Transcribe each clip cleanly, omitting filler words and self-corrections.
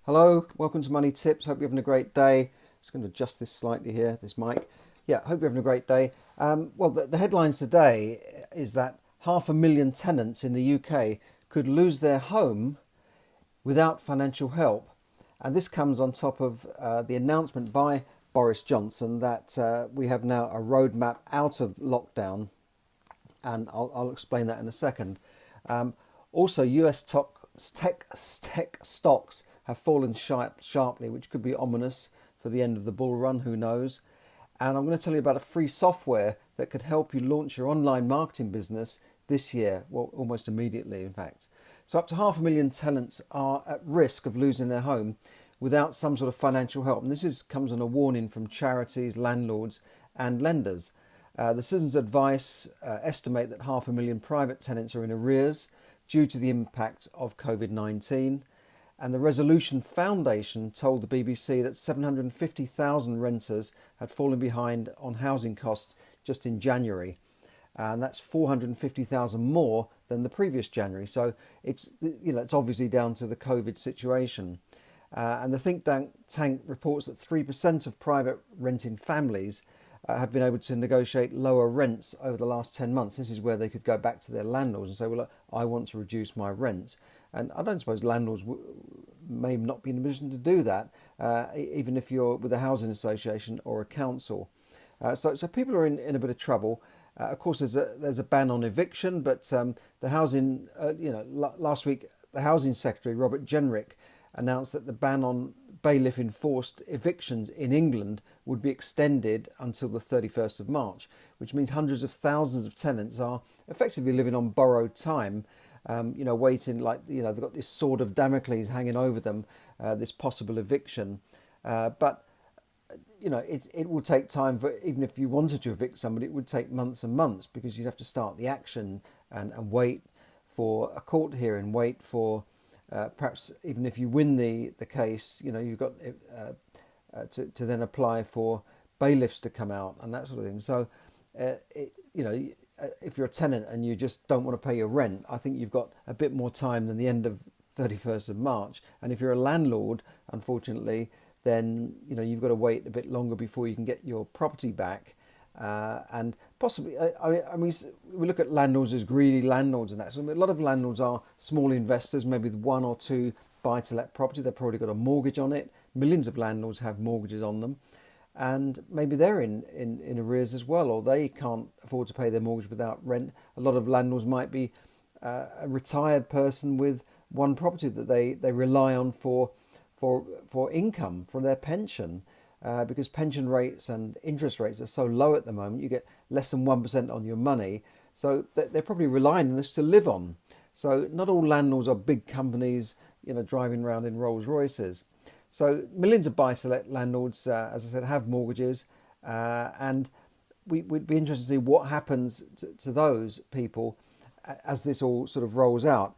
Hello, welcome to Money Tips. Hope you're having a great day. Just going to adjust this slightly here, this mic. Yeah, hope you're having a great day. The headlines today is that 500,000 tenants in the UK could lose their home without financial help. And this comes on top of the announcement by Boris Johnson that we have now a roadmap out of lockdown. And I'll explain that in a second. Also, US tech stocks have fallen sharply, which could be ominous for the end of the bull run, who knows. And I'm going to tell you about a free software that could help you launch your online marketing business this year, well, almost immediately, in fact. So up to 500,000 tenants are at risk of losing their home without some sort of financial help. And this comes on a warning from charities, landlords and lenders. The Citizens Advice estimate that 500,000 private tenants are in arrears due to the impact of COVID-19. And the Resolution Foundation told the BBC that 750,000 renters had fallen behind on housing costs just in January. And that's 450,000 more than the previous January. So it's obviously down to the COVID situation. And the think tank reports that 3% of private renting families have been able to negotiate lower rents over the last 10 months. This is where they could go back to their landlords and say, well, look, I want to reduce my rent. And I don't suppose landlords may not be in a position to do that, even if you're with a housing association or a council. So people are in a bit of trouble. Of course, there's a ban on eviction, but the housing, last week, the Housing Secretary, Robert Jenrick, announced that the ban on bailiff enforced evictions in England would be extended until the 31st of March, which means hundreds of thousands of tenants are effectively living on borrowed time, waiting, they've got this sword of Damocles hanging over them, this possible eviction. But it will take time for, even if you wanted to evict somebody, it would take months and months because you'd have to start the action and wait for a court hearing, wait for perhaps even if you win the case, you've got to then apply for bailiffs to come out and that sort of thing. So, if you're a tenant and you just don't want to pay your rent, I think you've got a bit more time than the end of 31st of March. And if you're a landlord, unfortunately, then you've got to wait a bit longer before you can get your property back. And possibly, we look at landlords as greedy landlords and that. So a lot of landlords are small investors, maybe with one or two buy-to-let property. They've probably got a mortgage on it. Millions of landlords have mortgages on them. And maybe they're in arrears as well, or they can't afford to pay their mortgage without rent. A lot of landlords might be a retired person with one property that they rely on for income, for their pension. Because pension rates and interest rates are so low at the moment, you get less than 1% on your money. So they're probably relying on this to live on. So not all landlords are big companies, driving around in Rolls Royces. So millions of buy-to-let landlords, as I said, have mortgages. And we'd be interested to see what happens to those people as this all sort of rolls out.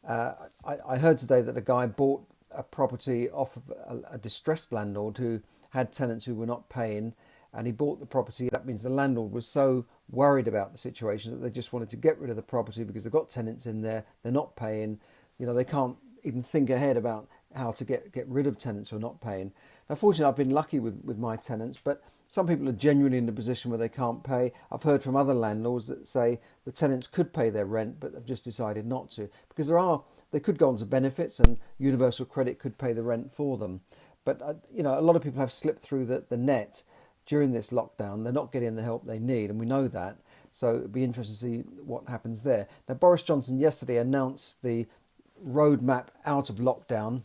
I heard today that a guy bought a property off of a distressed landlord who had tenants who were not paying, and he bought the property. That means the landlord was so worried about the situation that they just wanted to get rid of the property because they've got tenants in there, they're not paying. They can't even think ahead about how to get rid of tenants who are not paying. Now, fortunately, I've been lucky with my tenants, but some people are genuinely in a position where they can't pay. I've heard from other landlords that say the tenants could pay their rent, but have just decided not to because they could go on to benefits and Universal Credit could pay the rent for them. But, a lot of people have slipped through the net during this lockdown. They're not getting the help they need, and we know that. So it'd be interesting to see what happens there. Now, Boris Johnson yesterday announced the roadmap out of lockdown,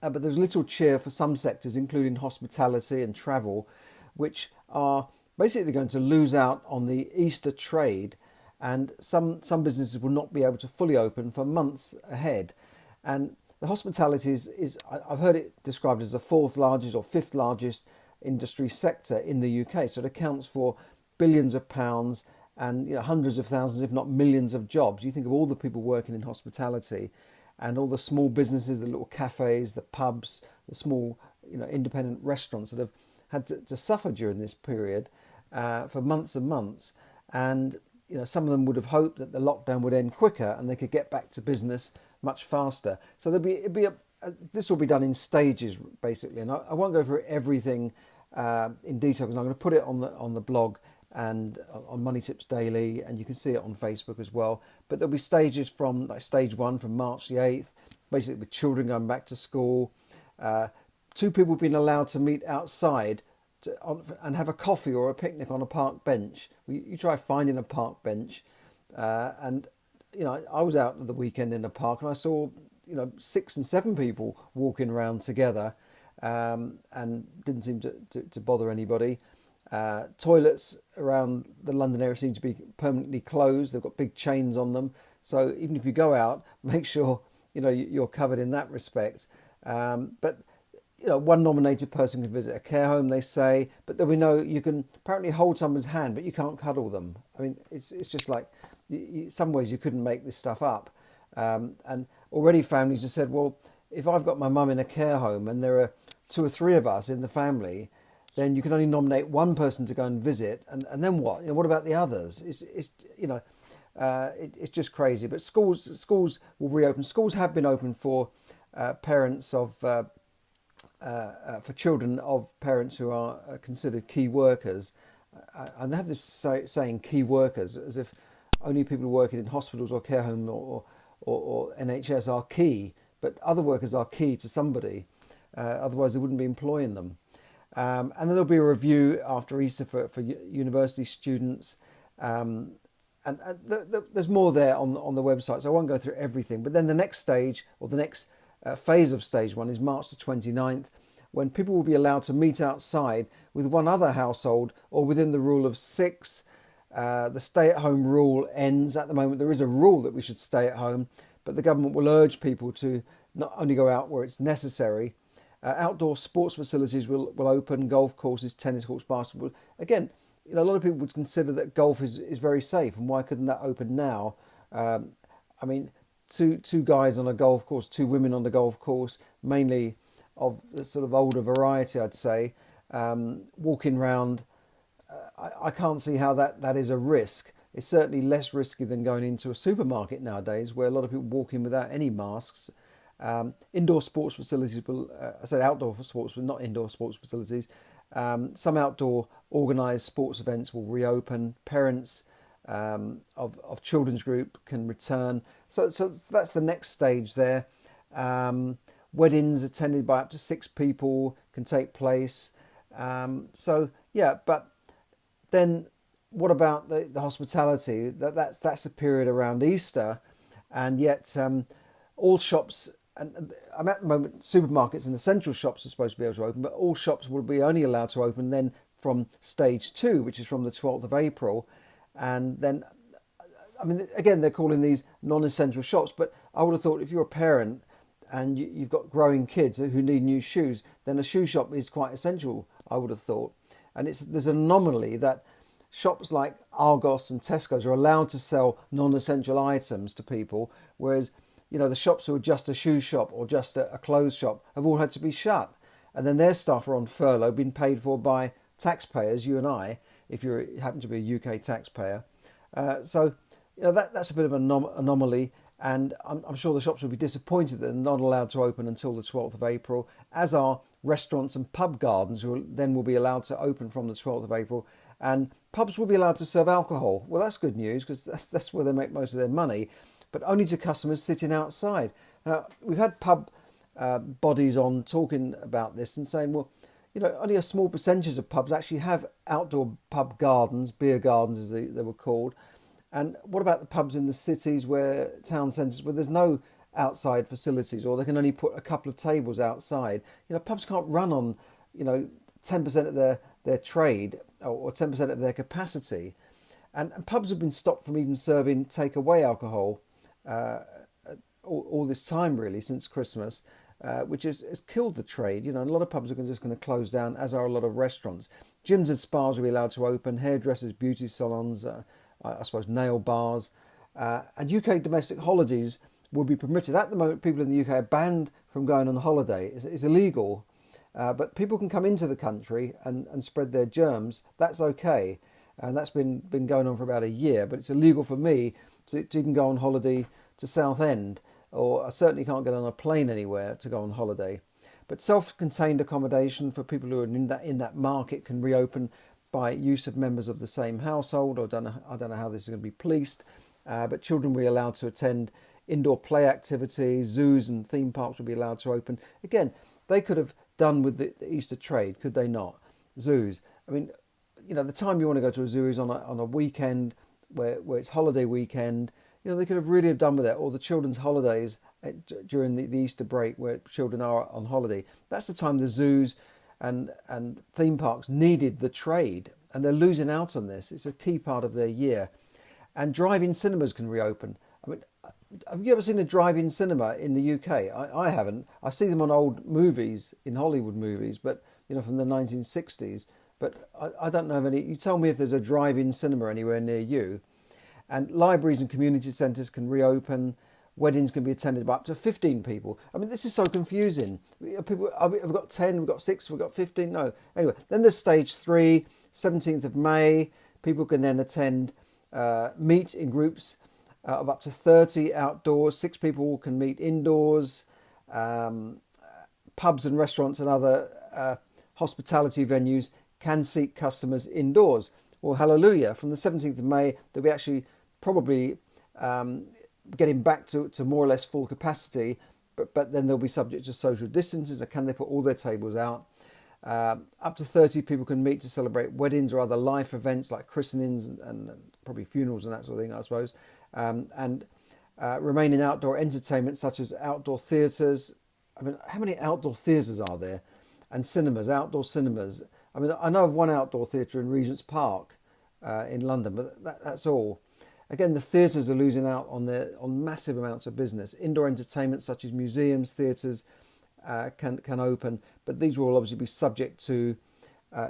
but there's little cheer for some sectors, including hospitality and travel, which are basically going to lose out on the Easter trade, and some businesses will not be able to fully open for months ahead. And the hospitality is I've heard it described as the fourth largest or fifth largest industry sector in the UK. So it accounts for billions of pounds and hundreds of thousands, if not millions of jobs. You think of all the people working in hospitality and all the small businesses, the little cafes, the pubs, the small independent restaurants that have had to suffer during this period for months and months. And some of them would have hoped that the lockdown would end quicker and they could get back to business much faster. So it'd be this will be done in stages, basically, and I won't go through everything in detail because I'm going to put it on the blog and on Money Tips Daily, and you can see it on Facebook as well. But there'll be stages from like stage 1 from March the 8th, basically with children going back to school, 2 people being allowed to meet outside and have a coffee or a picnic on a park bench. You try finding a park bench, and I was out at the weekend in the park and I saw 6 and 7 people walking around together, and didn't seem to bother anybody. Toilets around the London area seem to be permanently closed. They've got big chains on them, so even if you go out, make sure you're covered in that respect. But one nominated person can visit a care home, they say, but then we know you can apparently hold someone's hand, but you can't cuddle them. I mean, it's just like, some ways you couldn't make this stuff up. And already families have said, well, if I've got my mum in a care home and there are 2 or 3 of us in the family, then you can only nominate one person to go and visit, and then what? What about the others? It's just crazy. But schools will reopen. Schools have been open for parents of for children of parents who are considered key workers. And they have this saying "key workers" as if only people working in hospitals or care homes or NHS are key, but other workers are key to somebody. Otherwise, they wouldn't be employing them. And then there'll be a review after Easter for university students. And there's more there on the website, so I won't go through everything. But then the next stage, or the next phase of stage 1, is March the 29th, when people will be allowed to meet outside with one other household or within the rule of 6. The stay-at-home rule ends. At the moment, there is a rule that we should stay at home, but the government will urge people to not only go out where it's necessary. Outdoor sports facilities will open, golf courses, tennis courts, basketball. Again, a lot of people would consider that golf is very safe, and why couldn't that open now? I mean, two guys on a golf course, 2 women on the golf course, mainly of the sort of older variety, I'd say, walking round. I can't see how that is a risk. It's certainly less risky than going into a supermarket nowadays, where a lot of people walk in without any masks. Indoor sports facilities will, I said outdoor sports, but not indoor sports facilities. Some outdoor organised sports events will reopen. Parents of children's group can return. So that's the next stage there. Weddings attended by up to 6 people can take place. But then what about the hospitality? That's a period around Easter, and yet all shops, and at the moment supermarkets and essential shops are supposed to be able to open, but all shops will be only allowed to open then from stage 2, which is from the 12th of April. And then, I mean, again, they're calling these non-essential shops, but I would have thought if you're a parent and you've got growing kids who need new shoes, then a shoe shop is quite essential, I would have thought. And there's an anomaly that shops like Argos and Tesco's are allowed to sell non-essential items to people, whereas the shops who are just a shoe shop or just a clothes shop have all had to be shut. And then their staff are on furlough, being paid for by taxpayers, you and I, if you happen to be a UK taxpayer. That's a bit of an anomaly, and I'm sure the shops will be disappointed that they're not allowed to open until the 12th of April, as are restaurants and pub gardens, who then will be allowed to open from the 12th of April, and pubs will be allowed to serve alcohol. Well, that's good news, because that's where they make most of their money, but only to customers sitting outside. Now, we've had pub bodies on talking about this and saying, well, only a small percentage of pubs actually have outdoor pub gardens, beer gardens as they were called. And what about the pubs in the cities, town centres, where there's no outside facilities, or they can only put a couple of tables outside? Pubs can't run on, 10% of their trade or 10% of their capacity. And pubs have been stopped from even serving takeaway alcohol all this time, really, since Christmas, which has killed the trade. A lot of pubs are just going to close down, as are a lot of restaurants. Gyms and spas will be allowed to open, hairdressers, beauty salons, I suppose nail bars, and UK domestic holidays will be permitted. At the moment, people in the UK are banned from going on holiday. It's illegal, but people can come into the country and spread their germs. That's okay, and that's been going on for about a year. But it's illegal for me to even go on holiday to Southend or I certainly can't get on a plane anywhere to go on holiday. But self-contained accommodation for people who are in that market can reopen by use of members of the same household. I don't know how this is going to be policed, but children will be allowed to attend indoor play activities. Zoos and theme parks will be allowed to open. Again, they could have done with the Easter trade, could they not? Zoos. I mean, the time you want to go to a zoo is on a weekend where it's holiday weekend. They could have really done with that, or the children's holidays during the Easter break where children are on holiday. That's the time the zoos and theme parks needed the trade, and they're losing out on this. It's a key part of their year. And drive-in cinemas can reopen. I mean, have you ever seen a drive-in cinema in the UK? I haven't. I see them on old movies, in Hollywood movies, but from the 1960s. But I don't know of any. You tell me if there's a drive-in cinema anywhere near you. And libraries and community centres can reopen. Weddings can be attended by up to 15 people. I mean, this is so confusing. People, we've got 10, we've got 6, we've got 15. No. Anyway, then there's stage 3, 17th of May. People can then attend, meet in groups of up to 30 outdoors. 6 people can meet indoors. Pubs and restaurants and other hospitality venues can seek customers indoors. Well, hallelujah. From the 17th of May, they'll be actually probably getting back to more or less full capacity, but then they'll be subject to social distances. Can they put all their tables out? Up to 30 people can meet to celebrate weddings or other life events like christenings and probably funerals and that sort of thing, I suppose. And remaining outdoor entertainment such as outdoor theatres. I mean, how many outdoor theatres are there? And cinemas, outdoor cinemas. I mean, I know of one outdoor theatre in Regent's Park in London, but that's all. Again, the theatres are losing out on massive amounts of business. Indoor entertainment such as museums, theatres can open, but these will obviously be subject to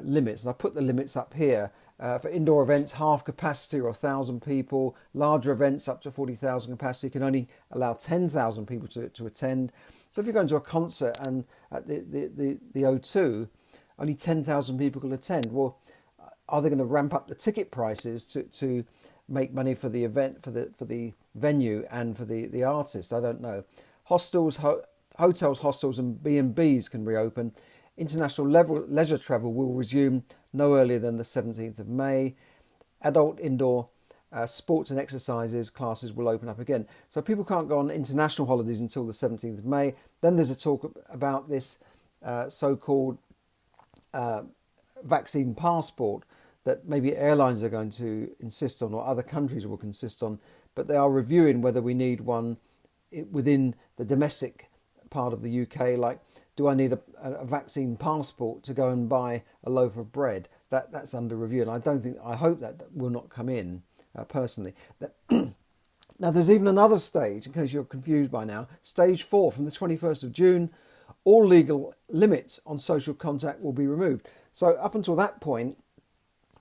limits. And I put the limits up here. For indoor events, half capacity or 1,000 people. Larger events up to 40,000 capacity can only allow 10,000 people to attend. So if you're going to a concert and at the O2, only 10,000 people can attend. Well, are they going to ramp up the ticket prices to make money for the event, for the venue and for the artist? I don't know. Hostels, hotels, hostels and B&Bs can reopen. International leisure travel will resume no earlier than the 17th of May. Adult indoor sports and exercises classes will open up again. So people can't go on international holidays until the 17th of May. Then there's a talk about this so-called vaccine passport that maybe airlines are going to insist on or other countries will insist on, but they are reviewing whether we need one within the domestic part of the UK. Like, do I need a vaccine passport to go and buy a loaf of bread? That's under review, and I hope that will not come in personally. Now, there's even another stage, in case you're confused by now. Stage 4, from the 21st of June, all legal limits on social contact will be removed. So up until that point,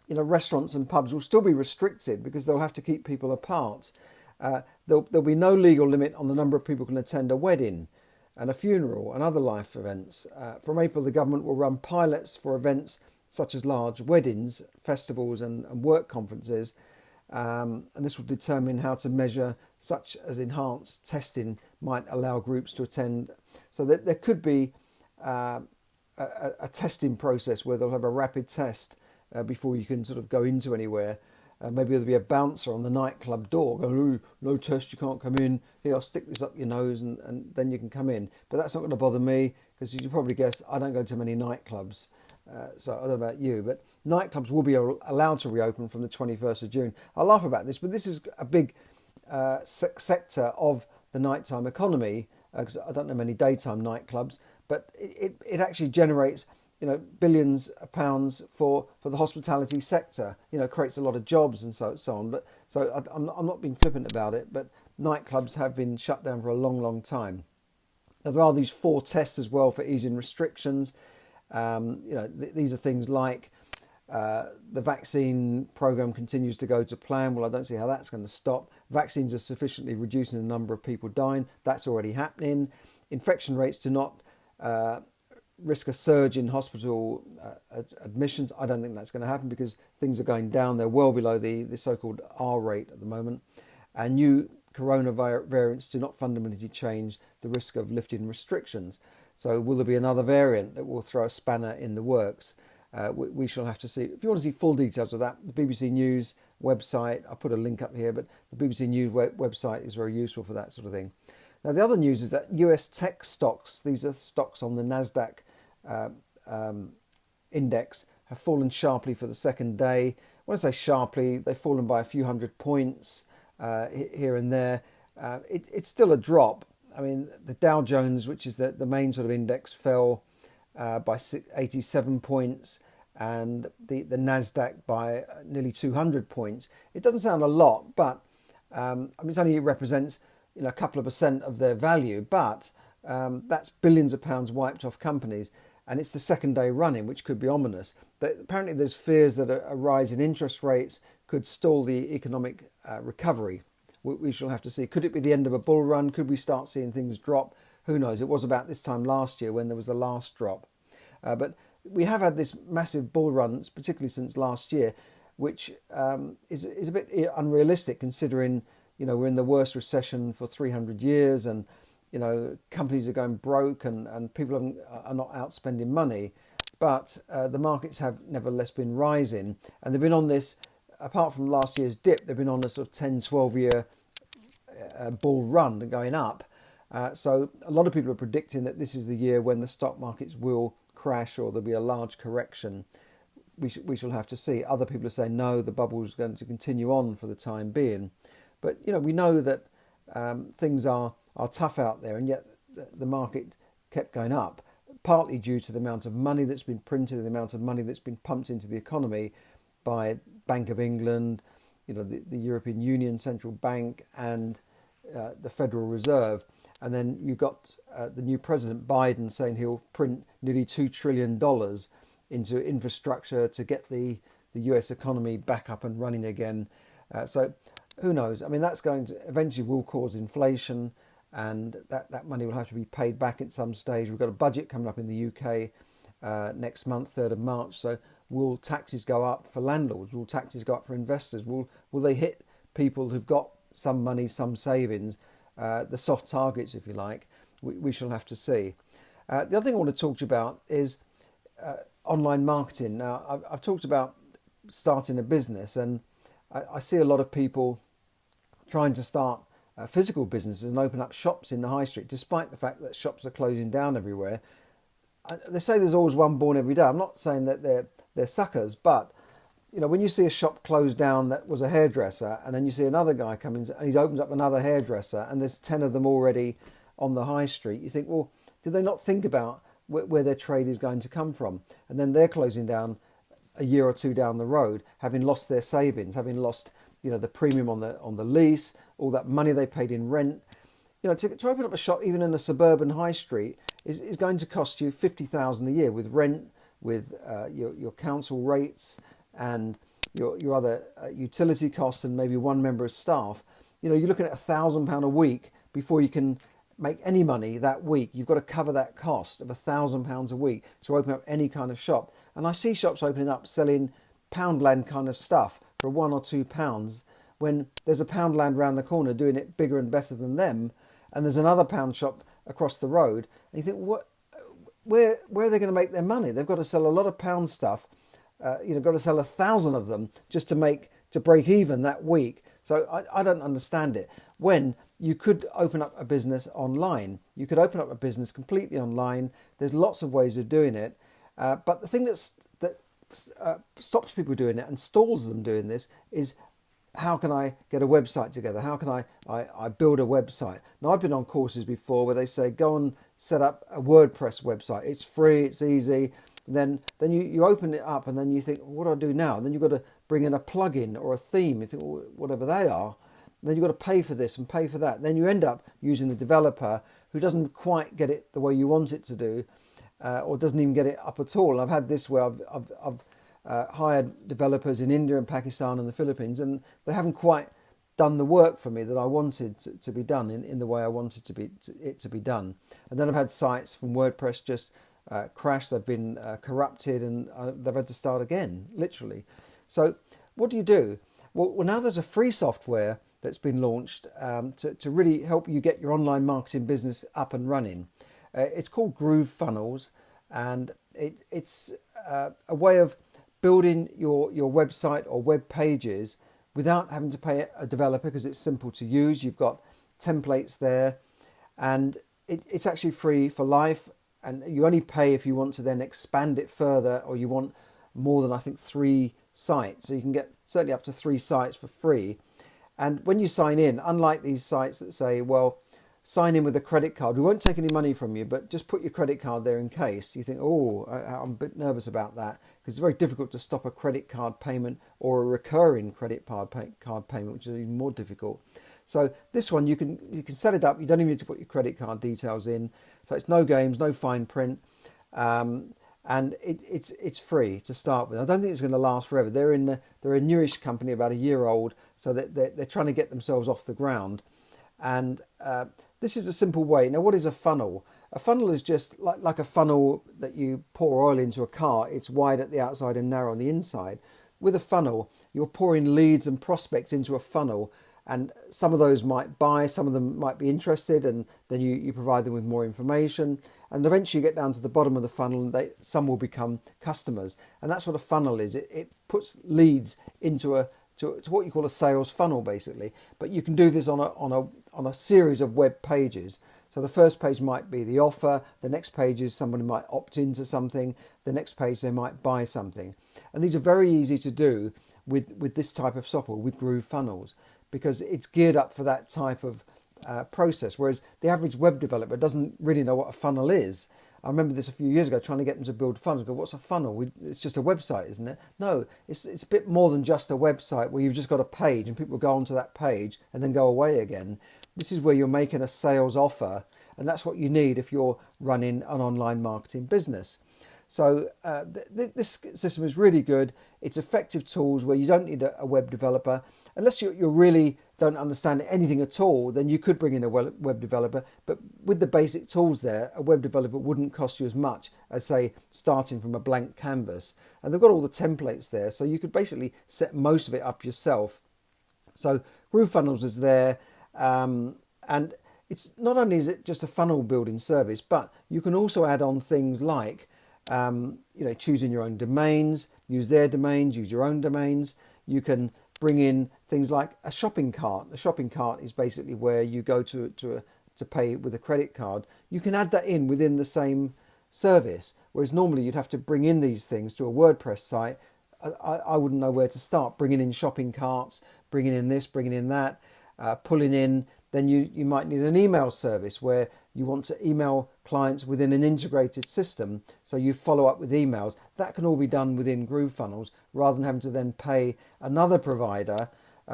restaurants and pubs will still be restricted because they'll have to keep people apart. There'll be no legal limit on the number of people who can attend a wedding and a funeral and other life events. From April, the government will run pilots for events such as large weddings, festivals and work conferences. And this will determine how to measure, such as enhanced testing might allow groups to attend. So that there could be a testing process where they'll have a rapid test before you can sort of go into anywhere. Maybe there'll be a bouncer on the nightclub door going, no test, you can't come in. Here, I'll stick this up your nose and then you can come in. But that's not going to bother me because you probably guess I don't go to many nightclubs. So I don't know about you, but nightclubs will be allowed to reopen from the 21st of June. I laugh about this, but this is a big sector of the nighttime economy because I don't know many daytime nightclubs, but it actually generates billions of pounds for the hospitality sector. Creates a lot of jobs and so on. But so I'm not being flippant about it, but nightclubs have been shut down for a long time. Now there are these 4 tests as well for easing restrictions. These are things like the vaccine program continues to go to plan. Well, I don't see how that's going to stop. Vaccines are sufficiently reducing the number of people dying. That's already happening. Infection rates do not risk a surge in hospital admissions. I don't think that's going to happen because things are going down. They're well below the so-called R rate at the moment. And new coronavirus variants do not fundamentally change the risk of lifting restrictions. So will there be another variant that will throw a spanner in the works? We shall have to see. If you want to see full details of that, the BBC News website, I'll put a link up here, but the BBC News website is very useful for that sort of thing. Now, the other news is that US tech stocks, these are stocks on the NASDAQ index, have fallen sharply for the second day. When I say sharply, they've fallen by a few hundred points here and there. It's still a drop. I mean, the Dow Jones, which is the main sort of index, fell by 87 points, and the NASDAQ by nearly 200 points. It doesn't sound a lot, but I mean, it only represents a couple of percent of their value, but that's billions of pounds wiped off companies, and it's the second day running, which could be ominous. Apparently there's fears that a rise in interest rates could stall the economic recovery. We shall have to see. Could it be the end of a bull run? Could we start seeing things drop? Who knows? It was about this time last year when there was the last drop. But we have had this massive bull run, particularly since last year, which is a bit unrealistic considering we're in the worst recession for 300 years, and companies are going broke, and people are not out spending money. But the markets have nevertheless been rising, and they've been on this, apart from last year's dip, they've been on a sort of 10, 12-year bull run going up. So a lot of people are predicting that this is the year when the stock markets will crash, or there'll be a large correction. We shall have to see. Other people are saying no, the bubble is going to continue on for the time being. But we know that things are tough out there, and yet the market kept going up, partly due to the amount of money that's been printed, the amount of money that's been pumped into the economy by Bank of England, the European Union Central Bank, and the Federal Reserve. And then you've got the new President Biden saying he'll print nearly $2 trillion into infrastructure to get the US economy back up and running again. So who knows? I mean, that's going to eventually will cause inflation, and that money will have to be paid back at some stage. We've got a budget coming up in the UK next month, 3rd of March. So will taxes go up for landlords? Will taxes go up for investors? Will they hit people who've got some money, some savings? The soft targets, if you like, we shall have to see. The other thing I want to talk to you about is online marketing. Now, I've talked about starting a business, and I see a lot of people trying to start physical businesses and open up shops in the high street, despite the fact that shops are closing down everywhere. They say there's always one born every day. I'm not saying that they're suckers, but when you see a shop closed down that was a hairdresser, and then you see another guy come in and he opens up another hairdresser, and there's 10 of them already on the high street, you think, well, did they not think about where their trade is going to come from? And then they're closing down a year or two down the road, having lost their savings, having lost the premium on the lease, all that money they paid in rent. To open up a shop, even in a suburban high street, is going to cost you $50,000 a year with rent, with your council rates, and your other utility costs, and maybe one member of staff. You're looking at £1,000 a week before you can make any money that week. You've got to cover that cost of £1,000 a week to open up any kind of shop. And I see shops opening up selling Poundland kind of stuff for £1 or £2, when there's a Poundland round the corner doing it bigger and better than them, and there's another pound shop across the road. And you think, where are they going to make their money? They've got to sell a lot of pound stuff. Got to sell 1,000 of them just to break even that week. So I don't understand it. When you could open up a business online, you could open up a business completely online. There's lots of ways of doing it, but the thing that stops people doing it and stalls them doing this is, how can I get a website together? How can I build a website? Now, I've been on courses before where they say go and set up a WordPress website. It's free, it's easy. Then you open it up, and then you think, what do I do now? And then you've got to bring in a plugin or a theme. You think, well, whatever they are. And then you've got to pay for this and pay for that. Then you end up using the developer who doesn't quite get it the way you want it to do, or doesn't even get it up at all. I've had this where I've hired developers in India and Pakistan and the Philippines, and they haven't quite done the work for me that I wanted to be done in the way I wanted it to be done. And then I've had sites from WordPress just crash, they've been corrupted, and they've had to start again, literally. So what do you do? Well, now there's a free software that's been launched to really help you get your online marketing business up and running. It's called GrooveFunnels, and it's a way of building your website or web pages without having to pay a developer, because it's simple to use. You've got templates there, and it's actually free for life, and you only pay if you want to then expand it further, or you want more than, I think, 3 sites. So you can get certainly up to 3 sites for free. And when you sign in, unlike these sites that say, well, sign in with a credit card, we won't take any money from you, but just put your credit card there in case. You think, oh, I'm a bit nervous about that, because it's very difficult to stop a credit card payment or a recurring credit card payment, which is even more difficult. So this one, you can set it up. You don't even need to put your credit card details in. So it's no games, no fine print, and it's free to start with. I don't think it's going to last forever. They're a newish company, about a year old, so they're trying to get themselves off the ground. And this is a simple way. Now, what is a funnel? A funnel is just like a funnel that you pour oil into a car. It's wide at the outside and narrow on the inside. With a funnel, you're pouring leads and prospects into a funnel, and some of those might buy, some of them might be interested, and then you provide them with more information, and eventually you get down to the bottom of the funnel, and some will become customers. And that's what a funnel is. It puts leads into to what you call a sales funnel, basically. But you can do this on a series of web pages. So the first page might be the offer, the next page is somebody might opt into something, the next page they might buy something. And these are very easy to do with this type of software, with GrooveFunnels, because it's geared up for that type of process, whereas the average web developer doesn't really know what a funnel is. I remember this a few years ago, trying to get them to build funnels. I go, what's a funnel? It's just a website, isn't it? No, it's a bit more than just a website where you've just got a page and people go onto that page and then go away again. This is where you're making a sales offer, and that's what you need if you're running an online marketing business. So this system is really good. It's effective tools where you don't need a web developer. Unless you really don't understand anything at all, then you could bring in a web developer. But with the basic tools there, a web developer wouldn't cost you as much as, say, starting from a blank canvas. And they've got all the templates there, so you could basically set most of it up yourself. So GrooveFunnels is there, and it's not only is it just a funnel building service, but you can also add on things like choosing your own domains, use their domains, use your own domains. You can bring in things like a shopping cart. A shopping cart is basically where you go to pay with a credit card. You can add that in within the same service, whereas normally you'd have to bring in these things to a WordPress site. I wouldn't know where to start, bringing in shopping carts, bringing in this, bringing in that, pulling in. Then you might need an email service where you want to email clients within an integrated system, so you follow up with emails. That can all be done within GrooveFunnels rather than having to then pay another provider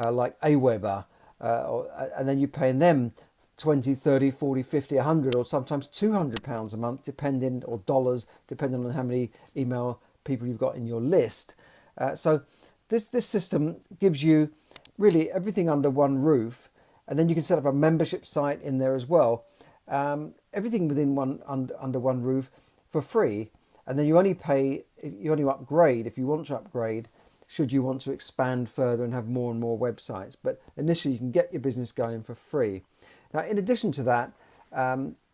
like Aweber, and then you're paying them 20, 30, 40, 50, 100 or sometimes £200 a month, depending, or dollars, depending on how many email people you've got in your list. So this system gives you really everything under one roof, and then you can set up a membership site in there as well. Everything within under one roof for free, and then you only upgrade if you want to upgrade, should you want to expand further and have more and more websites. But initially you can get your business going for free. Now, in addition to that,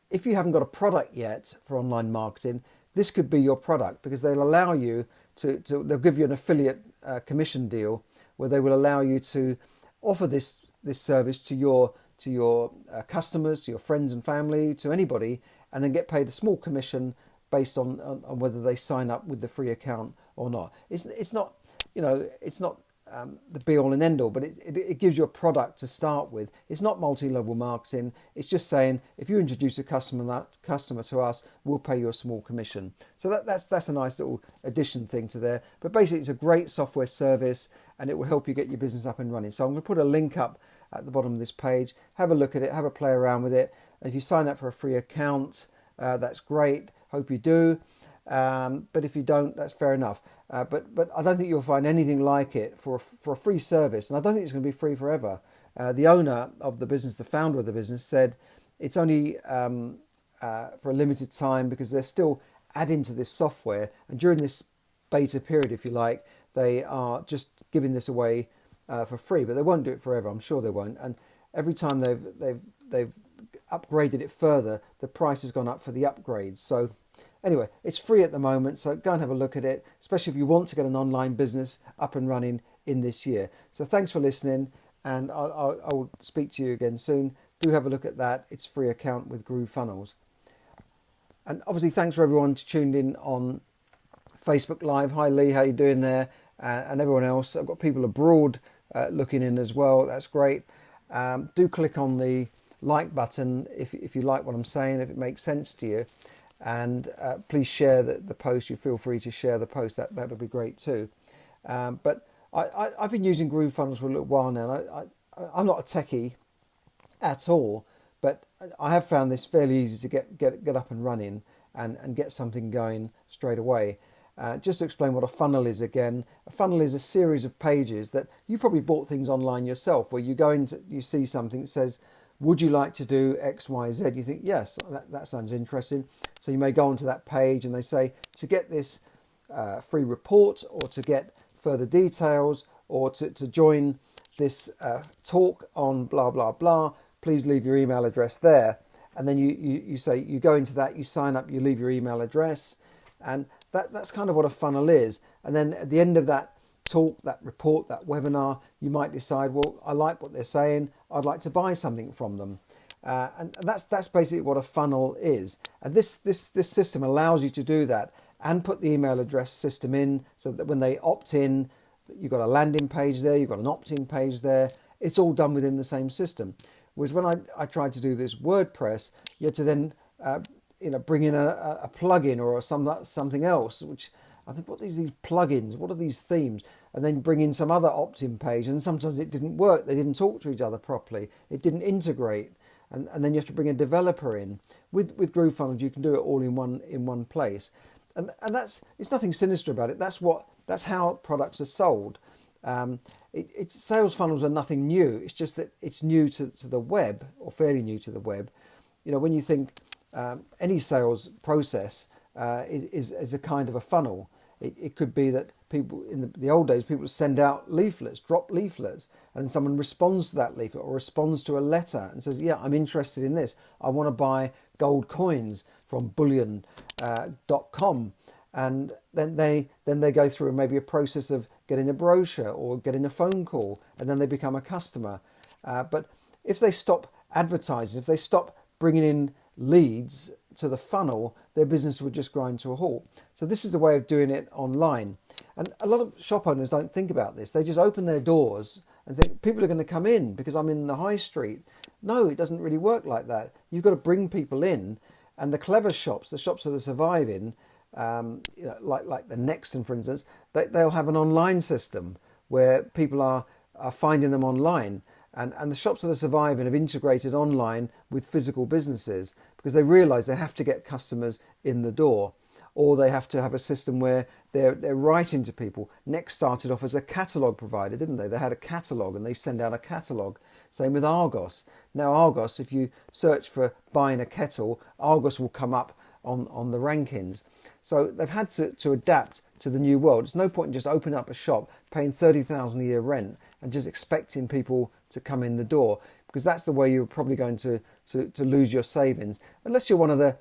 if you haven't got a product yet for online marketing, this could be your product, because they'll allow you they'll give you an affiliate commission deal where they will allow you to offer this service to your customers, to your friends and family, to anybody, and then get paid a small commission based on whether they sign up with the free account or not. It's not the be all and end all, but it gives you a product to start with. It's not multi-level marketing. It's just saying, if you introduce a customer to us, we'll pay you a small commission. So that's a nice little addition thing to there. But basically, it's a great software service, and it will help you get your business up and running. So I'm going to put a link up at the bottom of this page. Have a look at it, have a play around with it. And if you sign up for a free account, that's great. Hope you do. But if you don't, that's fair enough. But I don't think you'll find anything like it for a free service. And I don't think it's going to be free forever. The owner of the business, the founder of the business, said it's only for a limited time, because they're still adding to this software. And during this beta period, if you like, they are just giving this away for free, but they won't do it forever. I'm sure they won't. And every time they've upgraded it further, the price has gone up for the upgrades. So anyway, it's free at the moment, so go and have a look at it, especially if you want to get an online business up and running in this year. So thanks for listening, and I'll speak to you again soon. Do have a look at that. It's a free account with GrooveFunnels. And obviously thanks for everyone tuned in on Facebook Live. Hi Lee, how you doing there? And everyone else. I've got people abroad looking in as well. That's great. Do click on the like button if you like what I'm saying, if it makes sense to you. And please share the post. You feel free to share the post. That would be great too. But I've been using GrooveFunnels for a little while now. I'm not a techie at all, but I have found this fairly easy to get up and running and get something going straight away. Just to explain what a funnel is again, a funnel is a series of pages that you probably bought things online yourself, where you go into, you see something that says, would you like to do X, Y, Z? You think, yes, that sounds interesting. So you may go onto that page and they say, to get this free report, or to get further details, or to join this talk on blah, blah, blah, please leave your email address there. And then you say, you go into that, you sign up, you leave your email address, and that's kind of what a funnel is. And then at the end of that talk, that report, that webinar, you might decide, well, I like what they're saying, I'd like to buy something from them. And that's basically what a funnel is. And this system allows you to do that and put the email address system in, so that when they opt in, you've got a landing page there, you've got an opt-in page there. It's all done within the same system. Whereas when I tried to do this WordPress, you had to then bring in a plugin or something else, which I think, what are these plugins? What are these themes? And then bring in some other opt-in page, and sometimes it didn't work. They didn't talk to each other properly. It didn't integrate, and then you have to bring a developer in. With GrooveFunnels, you can do it all in one place, and it's nothing sinister about it. That's how products are sold. Sales funnels are nothing new. It's just that it's new to the web, or fairly new to the web. When you think any sales process is a kind of a funnel. It could be that people in the old days, people would send out leaflets, drop leaflets, and someone responds to that leaflet or responds to a letter and says, yeah, I'm interested in this. I want to buy gold coins from bullion.com. And then they go through maybe a process of getting a brochure or getting a phone call, and then they become a customer. But if they stop advertising, if they stop bringing in leads to the funnel, their business would just grind to a halt. So this is the way of doing it online. And a lot of shop owners don't think about this. They just open their doors and think people are going to come in because I'm in the high street. No, it doesn't really work like that. You've got to bring people in, and the clever shops, the shops that are surviving, like the Nexton, for instance, they'll have an online system where people are finding them online. And the shops that are surviving have integrated online with physical businesses, because they realise they have to get customers in the door, or they have to have a system where they're writing to people. Next started off as a catalogue provider, didn't they? They had a catalogue and they send out a catalogue. Same with Argos. Now Argos, if you search for buying a kettle, Argos will come up on the rankings. So they've had to adapt to the new world. It's no point in just opening up a shop, paying $30,000 a year rent, and just expecting people to come in the door, because that's the way you're probably going to lose your savings, unless you're one of the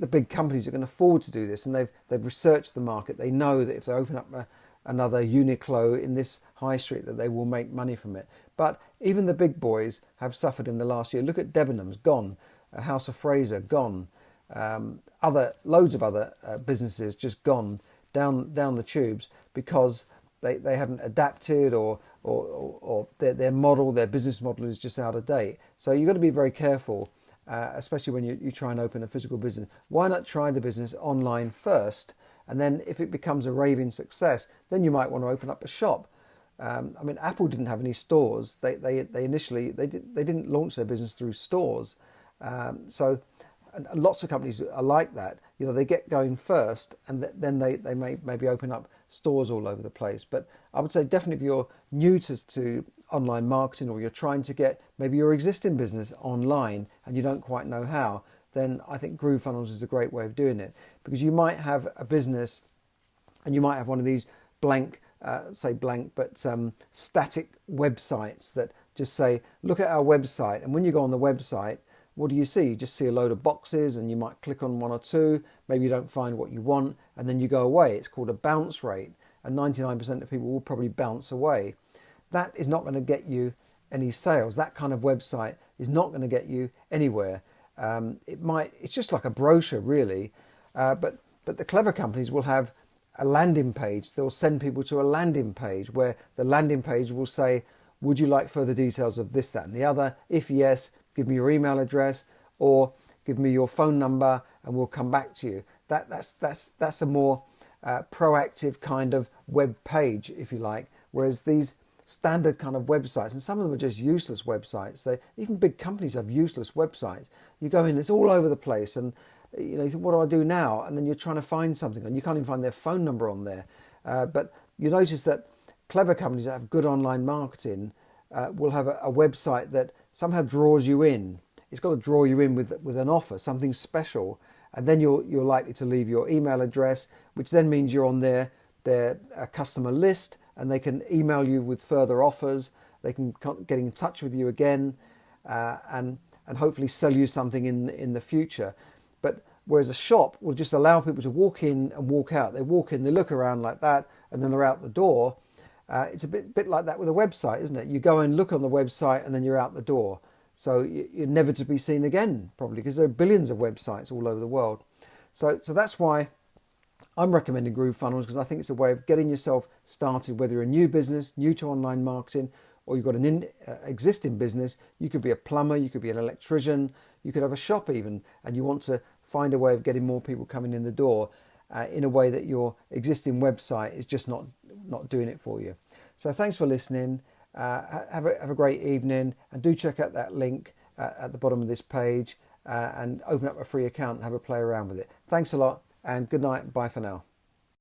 big companies that can afford to do this, and they've researched the market. They know that if they open up another Uniqlo in this high street, that they will make money from it. But even the big boys have suffered in the last year. Look at Debenhams, gone. House of Fraser, gone. Loads of other businesses just gone down the tubes, because they haven't adapted, or their model, their business model is just out of date. So you've got to be very careful, especially when you try and open a physical business. Why not try the business online first, and then if it becomes a raving success, then you might want to open up a shop. Apple didn't have any stores. They initially didn't launch their business through stores. So lots of companies are like that. They get going first, and then they may maybe open up stores all over the place. But I would say definitely, if you're new to online marketing, or you're trying to get maybe your existing business online and you don't quite know how, then I think GrooveFunnels is a great way of doing it, because you might have a business and you might have one of these blank say blank, but static websites that just say, look at our website. And when you go on the website, what do you see? You just see a load of boxes, and you might click on one or two. Maybe you don't find what you want, and then you go away. It's called a bounce rate, and 99% of people will probably bounce away. That is not going to get you any sales. That kind of website is not going to get you anywhere. It's just like a brochure, really. But the clever companies will have a landing page. They'll send people to a landing page where the landing page will say, would you like further details of this, that, and the other? If yes, give me your email address or give me your phone number, and we'll come back to you. That's a more proactive kind of web page, if you like. Whereas these standard kind of websites, and some of them are just useless websites. Even big companies have useless websites. You go in, it's all over the place, and you think, what do I do now? And then you're trying to find something, and you can't even find their phone number on there. But you notice that clever companies that have good online marketing will have a website that somehow draws you in. It's got to draw you in with an offer, something special, and then you're likely to leave your email address, which then means you're on their customer list, and they can email you with further offers. They can get in touch with you again, and hopefully sell you something in the future. But whereas a shop will just allow people to walk in and walk out. They walk in, they look around like that, and then they're out the door. It's a bit like that with a website, isn't it? You go and look on the website, and then you're out the door. So you're never to be seen again, probably, because there are billions of websites all over the world. So that's why I'm recommending GrooveFunnels, because I think it's a way of getting yourself started, whether you're a new business, new to online marketing, or you've got an existing business. You could be a plumber, you could be an electrician, you could have a shop even, and you want to find a way of getting more people coming in the door in a way that your existing website is just not doing it for you. So thanks for listening. Have a great evening, and do check out that link at the bottom of this page and open up a free account and have a play around with it. Thanks a lot, and good night. Bye for now.